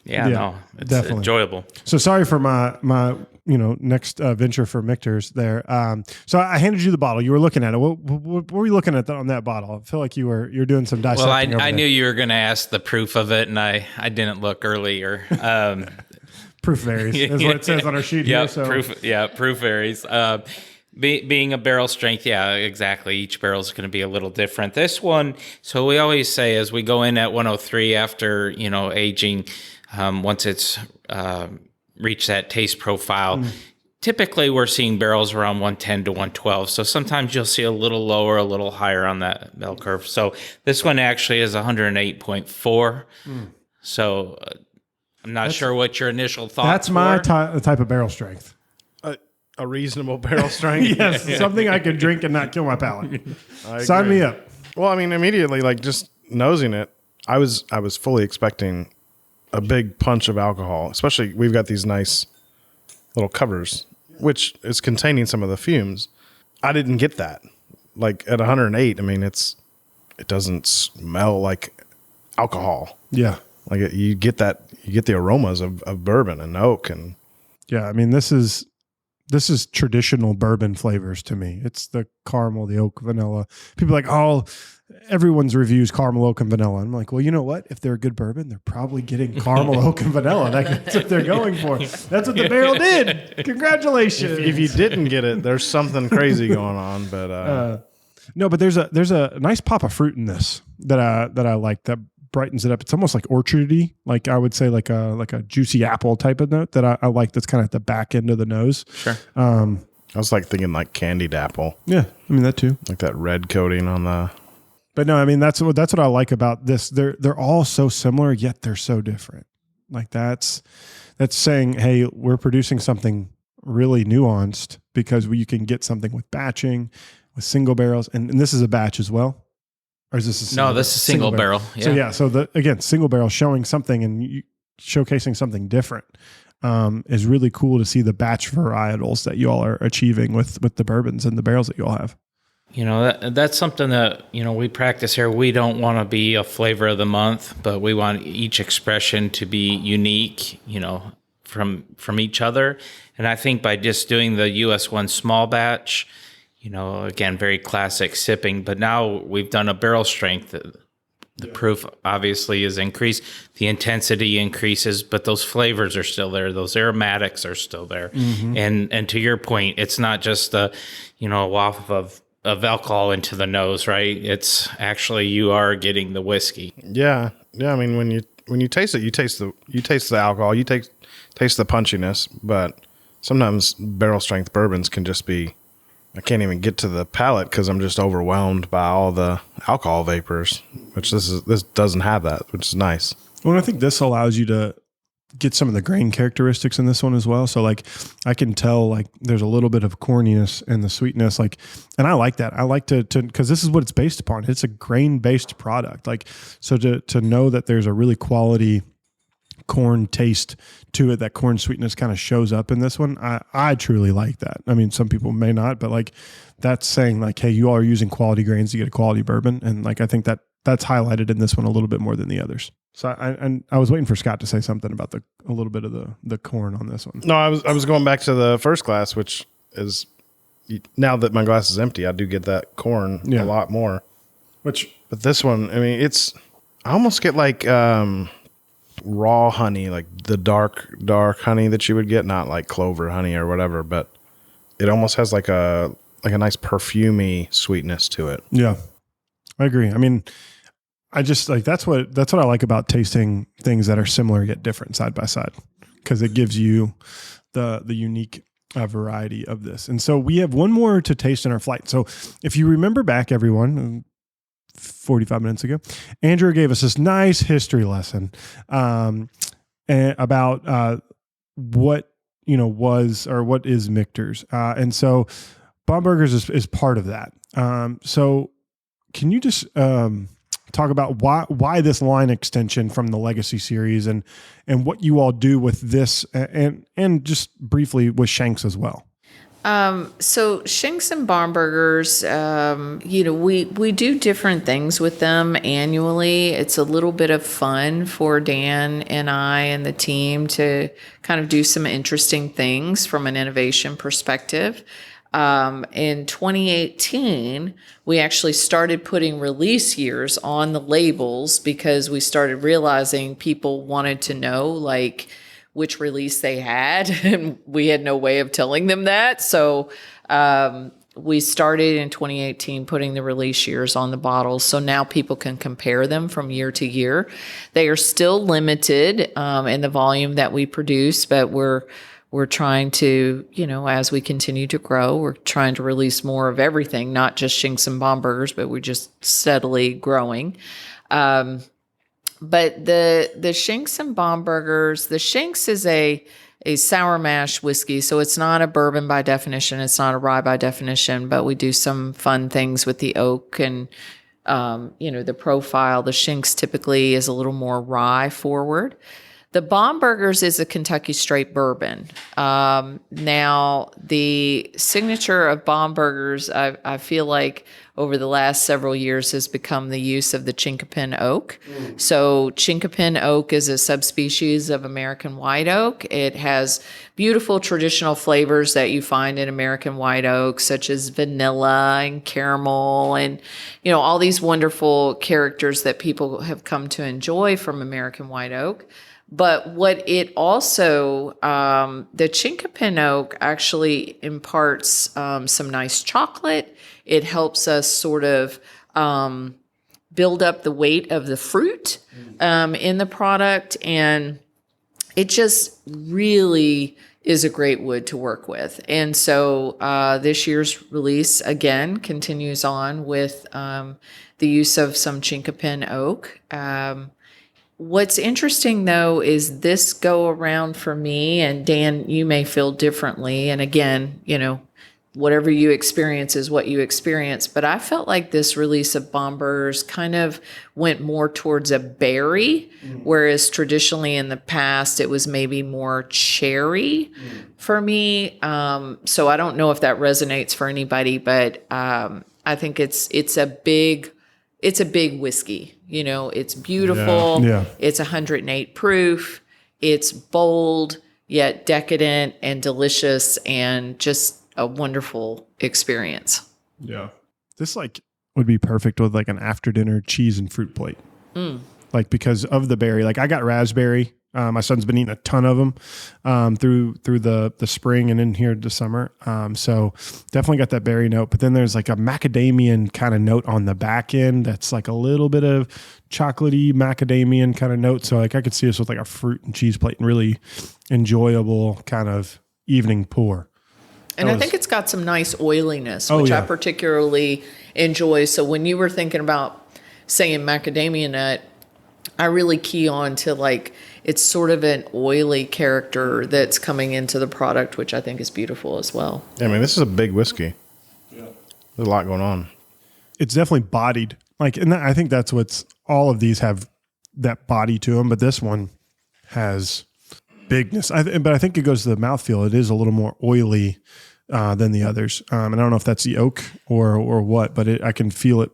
it's definitely. enjoyable. So sorry for my next venture for Michter's there. So I handed you the bottle. You were looking at it. What were you looking at on that bottle? I feel like you're doing some dissecting. Well, over I there. knew you were going to ask the proof of it, and I didn't look earlier. Proof varies. Is what it says on our sheet Yeah, here. So proof varies. Being a barrel strength, yeah, exactly. Each barrel is going to be a little different. This one, so we always say as we go in at 103 after aging, once it's reached that taste profile. Typically, we're seeing barrels around 110 to 112. So sometimes you'll see a little lower, a little higher on that bell curve. So this one actually is 108.4. So I'm not sure what your initial thoughts that's my were. type of barrel strength. A reasonable barrel strength. Yes, something I could drink and not kill my palate. I Sign agree. me up. Well, I mean, immediately, like just nosing it, I was fully expecting a big punch of alcohol. Especially, we've got these nice little covers, which is containing some of the fumes. I didn't get that. Like at 108, I mean, it doesn't smell like alcohol. Yeah, Like you get the aromas of bourbon and oak and yeah. I mean, this is traditional bourbon flavors to me. It's the caramel, the oak, vanilla. People are like, oh, everyone's reviews caramel, oak, and vanilla. I'm like, well, you know what? If they're a good bourbon, they're probably getting caramel, oak, and vanilla. That's what they're going for. That's what the barrel did. Congratulations. if you didn't get it, there's something crazy going on. But No, but there's a nice pop of fruit in this that I like that brightens it up. It's almost like orchardy, like I would say like a juicy apple type of note that I like. That's kind of at the back end of the nose. Sure. I was like thinking like candied apple, Yeah, I mean that too. like that red coating on the. But no, I mean that's what I like about this. They're all so similar, yet they're so different. Like that's saying, hey, we're producing something really nuanced because you can get something with batching, with single barrels, and this is a batch as well. Or is this a single No, this is single barrel. Yeah. So single barrel showing something and showcasing something different is really cool to see the batch varietals that you all are achieving with the bourbons and the barrels that you all have. That's something that, we practice here. We don't want to be a flavor of the month, but we want each expression to be unique, from each other. And I think by just doing the US1 small batch, again, very classic sipping, but now we've done a barrel strength. The proof obviously is increased. The intensity increases, but those flavors are still there. Those aromatics are still there. Mm-hmm. And to your point, it's not just a waft of alcohol into the nose, right? It's actually, you are getting the whiskey. Yeah. I mean, when you taste it, you taste the alcohol, you taste the punchiness, but sometimes barrel strength bourbons can just be, I can't even get to the palate because I'm just overwhelmed by all the alcohol vapors, which this doesn't have that, which is nice. Well, I think this allows you to get some of the grain characteristics in this one as well. So like I can tell like there's a little bit of corniness and the sweetness, like, and I like that. I like to because this is what it's based upon. It's a grain based product. Like, so to know that there's a really quality corn taste to it, that corn sweetness kind of shows up in this one. I truly like that. I mean, some people may not, but like that's saying like, hey, you all are using quality grains to get a quality bourbon. And like, I think that's highlighted in this one a little bit more than the others. So I was waiting for Scott to say something about a little bit of the corn on this one. No, I was going back to the first glass, which is, now that my glass is empty, I do get that corn a lot more. But this one, I mean, I almost get like raw honey, like the dark honey that you would get, not like clover honey or whatever, but it almost has like a nice perfumey sweetness to it. Yeah, I agree. I mean, I just like that's what I like about tasting things that are similar yet different side by side, because it gives you the unique variety of this. And so we have one more to taste in our flight. So if you remember back, everyone, 45 minutes ago, Andrea gave us this nice history lesson about what was or what is Michter's, and so Bombergers is part of that. So can you just talk about why this line extension from the Legacy series and what you all do with this and just briefly with Shanks as well? So Shanks and Bombergers, we do different things with them annually. It's a little bit of fun for Dan and I and the team to kind of do some interesting things from an innovation perspective. In 2018, we actually started putting release years on the labels because we started realizing people wanted to know like which release they had, and we had no way of telling them that. So we started in 2018 putting the release years on the bottles, so now people can compare them from year to year. They are still limited in the volume that we produce, but we're trying to, as we continue to grow, we're trying to release more of everything, not just Shanks and Bombergers, but we're just steadily growing. But the Shanks and Bombergers, the Shanks is a sour mash whiskey, so it's not a bourbon by definition. It's not a rye by definition, but we do some fun things with the oak and, the profile. The Shanks typically is a little more rye forward. The Bombergers is a Kentucky straight bourbon. Now, the signature of Bombergers, I feel like over the last several years has become the use of the Chinkapin oak. So Chinkapin oak is a subspecies of American white oak. It has beautiful traditional flavors that you find in American white oak, such as vanilla and caramel and, all these wonderful characters that people have come to enjoy from American white oak. But what it also, the Chinkapin oak actually imparts some nice chocolate. It helps us sort of build up the weight of the fruit in the product. And it just really is a great wood to work with. And so this year's release, again, continues on with the use of some Chinkapin oak. What's interesting, though, is this go around for me, and Dan, you may feel differently. And again, whatever you experience is what you experience. But I felt like this release of Bombergers kind of went more towards a berry, whereas traditionally in the past it was maybe more cherry for me. So I don't know if that resonates for anybody, but I think it's a big whiskey. It's beautiful. Yeah. It's 108 proof. It's bold, yet decadent and delicious and just a wonderful experience. Yeah. This would be perfect with like an after dinner cheese and fruit plate. Like because of the berry, like I got raspberry. My son's been eating a ton of them through the spring and in here this summer. So definitely got that berry note. But then there's like a macadamian kind of note on the back end that's like a little bit of chocolatey macadamian kind of note. So like I could see this with like a fruit and cheese plate and really enjoyable kind of evening pour. And I think it's got some nice oiliness, which I particularly enjoy. So when you were thinking about saying macadamia nut, I really key on to like it's sort of an oily character that's coming into the product, which I think is beautiful as well. I mean, this is a big whiskey. Yeah. There's a lot going on. It's definitely bodied. And I think that's all of these have that body to them, but this one has bigness. But I think it goes to the mouthfeel. It is a little more oily than the others. And I don't know if that's the oak or what, but I can feel it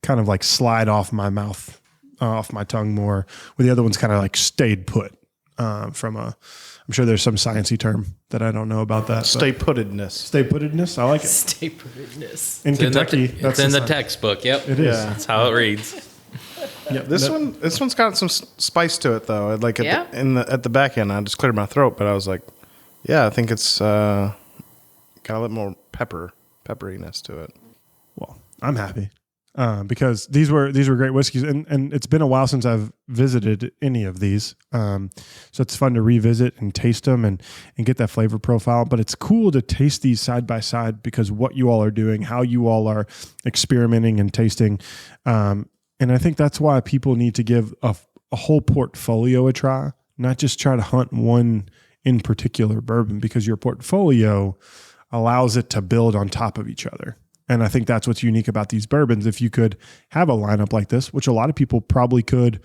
kind of like slide off my mouth. Off my tongue more, where the other one's kind of like stayed put I'm sure there's some sciencey term that I don't know about that. Stay puttedness. Stay puttedness. I like it. Stay puttedness. In Kentucky, it's in the textbook. Yep. It is. That's how it reads. Yeah, This one's got some spice to it though. Like Yeah. at the back end, I just cleared my throat, but I was like, yeah, I think it's got a little more pepperiness to it. Well, I'm happy because these were great whiskeys, and it's been a while since I've visited any of these. So it's fun to revisit and taste them and get that flavor profile. But it's cool to taste these side by side because what you all are doing, how you all are experimenting and tasting. And I think that's why people need to give a whole portfolio a try, not just try to hunt one in particular bourbon, because your portfolio allows it to build on top of each other. And I think that's what's unique about these bourbons. If you could have a lineup like this, which a lot of people probably could,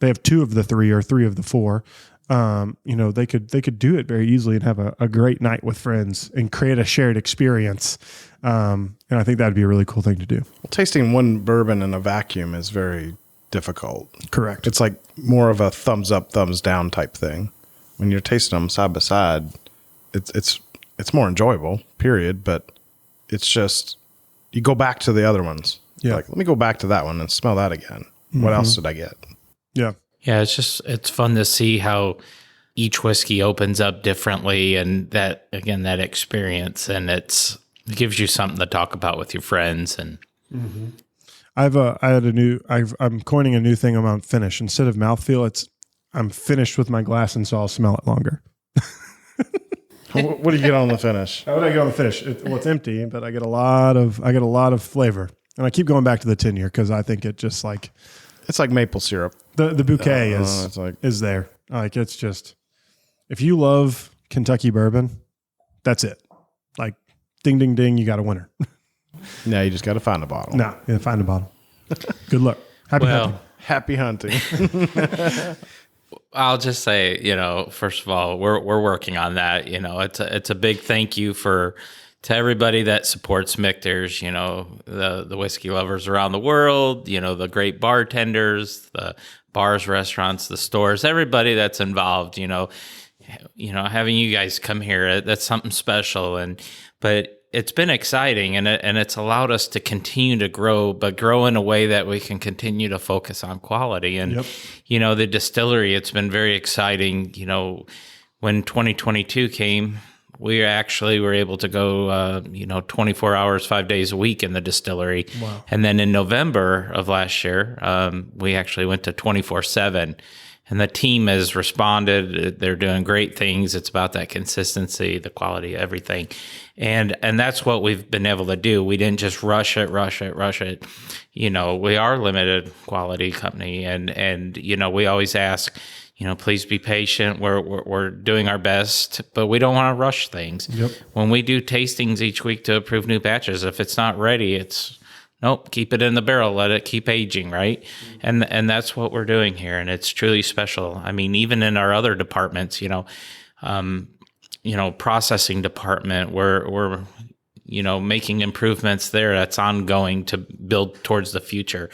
they have 2 of the 3 or 3 of the 4. They could do it very easily and have a great night with friends and create a shared experience. And I think that'd be a really cool thing to do. Well, tasting one bourbon in a vacuum is very difficult. Correct. It's like more of a thumbs up, thumbs down type thing. When you're tasting them side by side, it's more enjoyable, period. But it's just, you go back to the other ones. Yeah. Like, let me go back to that one and smell that again. What else did I get? Yeah. Yeah, it's fun to see how each whiskey opens up differently, and that experience, and it gives you something to talk about with your friends. And I'm coining a new thing around finish. Instead of mouthfeel, I'm finished with my glass, and so I'll smell it longer. What do you get on the finish? How would I get on the finish? It's empty, but I get a lot of flavor, and I keep going back to the 10 year because I think it just like It's like maple syrup. the bouquet it's is there. Like, it's just, if you love Kentucky bourbon, that's it. Like, ding, ding, ding, you got a winner. Now you just got to find a bottle. No, yeah, find a bottle. Good luck. Happy hunting. I'll just say, first of all, we're working on that. It's a big thank you to everybody that supports Michter's, the whiskey lovers around the world, the great bartenders, the bars, restaurants, the stores, everybody that's involved, having you guys come here, that's something special. But it's been exciting, and it's allowed us to continue to grow, but grow in a way that we can continue to focus on quality. And, the distillery, it's been very exciting. When 2022 came, we actually were able to go, 24 hours, 5 days a week in the distillery. Wow. And then in November of last year, we actually went to 24/7. And the team has responded. They're doing great things. It's about that consistency, the quality, everything. And that's what we've been able to do. We didn't just rush it. We are a limited quality company. And we always ask, please be patient. We're doing our best, but we don't want to rush things. Yep. When we do tastings each week to approve new batches, if it's not ready, nope, keep it in the barrel, let it keep aging, right? And that's what we're doing here, and it's truly special. I mean, even in our other departments, processing department, we're making improvements there. That's ongoing to build towards the future.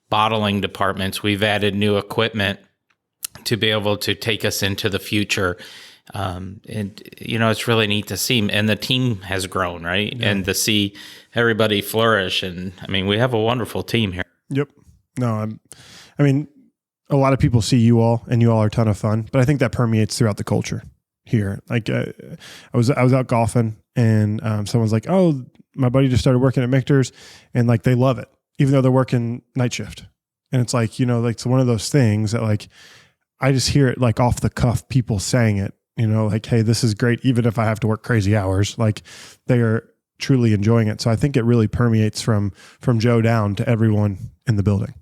Bottling departments, we've added new equipment to be able to take us into the future. It's really neat to see, and the team has grown, right? Yeah. And to see everybody flourish. And I mean, we have a wonderful team here. Yep. No, a lot of people see you all, and you all are a ton of fun, but I think that permeates throughout the culture here. Like, I was out golfing, and someone's like, "Oh, my buddy just started working at Michter's," and like, they love it, even though they're working night shift. And it's like, it's one of those things that, like, I just hear it like off the cuff, people saying it, like, "Hey, this is great," even if I have to work crazy hours. Like, they are truly enjoying it. So I think it really permeates from Joe down to everyone in the building.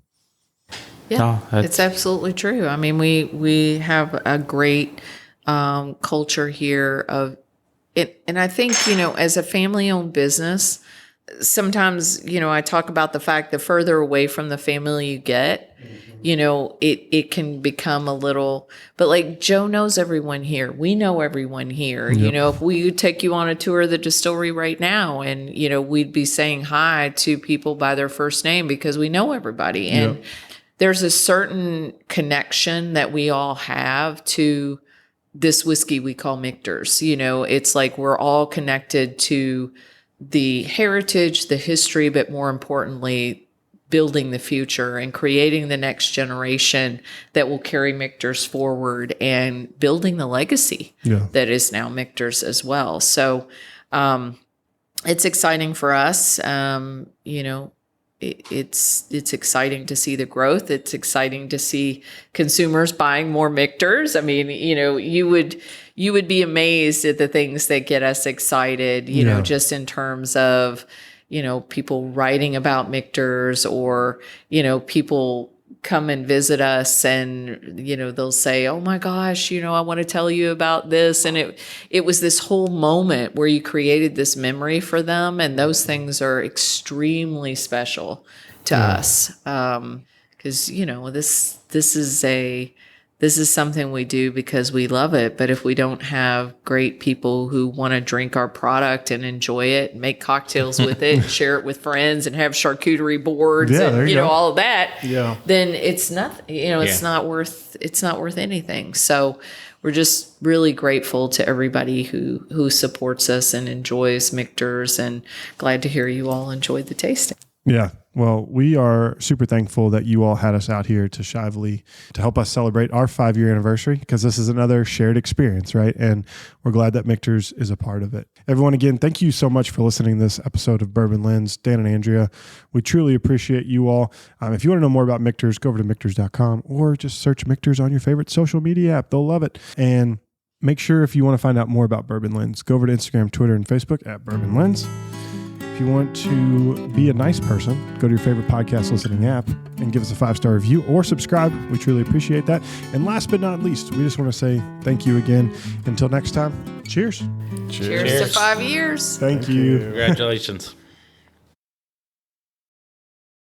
Yeah, it's absolutely true. I mean, we have a great culture here of it. And I think, as a family-owned business, sometimes, I talk about the fact that further away from the family you get, it can become a little, but like Joe knows everyone here. We know everyone here. Yep. If we take you on a tour of the distillery right now, and, we'd be saying hi to people by their first name because we know everybody. And Yep. There's a certain connection that we all have to this whiskey we call Michter's. It's like we're all connected to the heritage, the history, but more importantly, building the future and creating the next generation that will carry Michter's forward and building the legacy that is now Michter's as well. So it's exciting for us. It's exciting to see the growth. It's exciting to see consumers buying more Michters. I mean, you would be amazed at the things that get us excited, just in terms of, people writing about Michters, or, people come and visit us and, they'll say, oh my gosh, I want to tell you about this. And it was this whole moment where you created this memory for them. And those things are extremely special to us. Cause this is something we do because we love it. But if we don't have great people who want to drink our product and enjoy it, make cocktails with it, and share it with friends, and have charcuterie boards, and all of that, then it's nothing. It's not worth anything. So we're just really grateful to everybody who supports us and enjoys Michters, and glad to hear you all enjoyed the tasting. Yeah. Well, we are super thankful that you all had us out here to Shively to help us celebrate our 5-year anniversary, because this is another shared experience, right? And we're glad that Michter's is a part of it. Everyone, again, thank you so much for listening to this episode of Bourbon Lens. Dan and Andrea, we truly appreciate you all. If you want to know more about Michter's, go over to Michters.com or just search Michter's on your favorite social media app. They'll love it. And make sure, if you want to find out more about Bourbon Lens, go over to Instagram, Twitter, and Facebook at Bourbon Lens. If you want to be a nice person, go to your favorite podcast listening app and give us a 5-star review or subscribe. We truly appreciate that. And last but not least, we just want to say thank you again. Until next time, cheers. Cheers to 5 years. Thank you. Congratulations.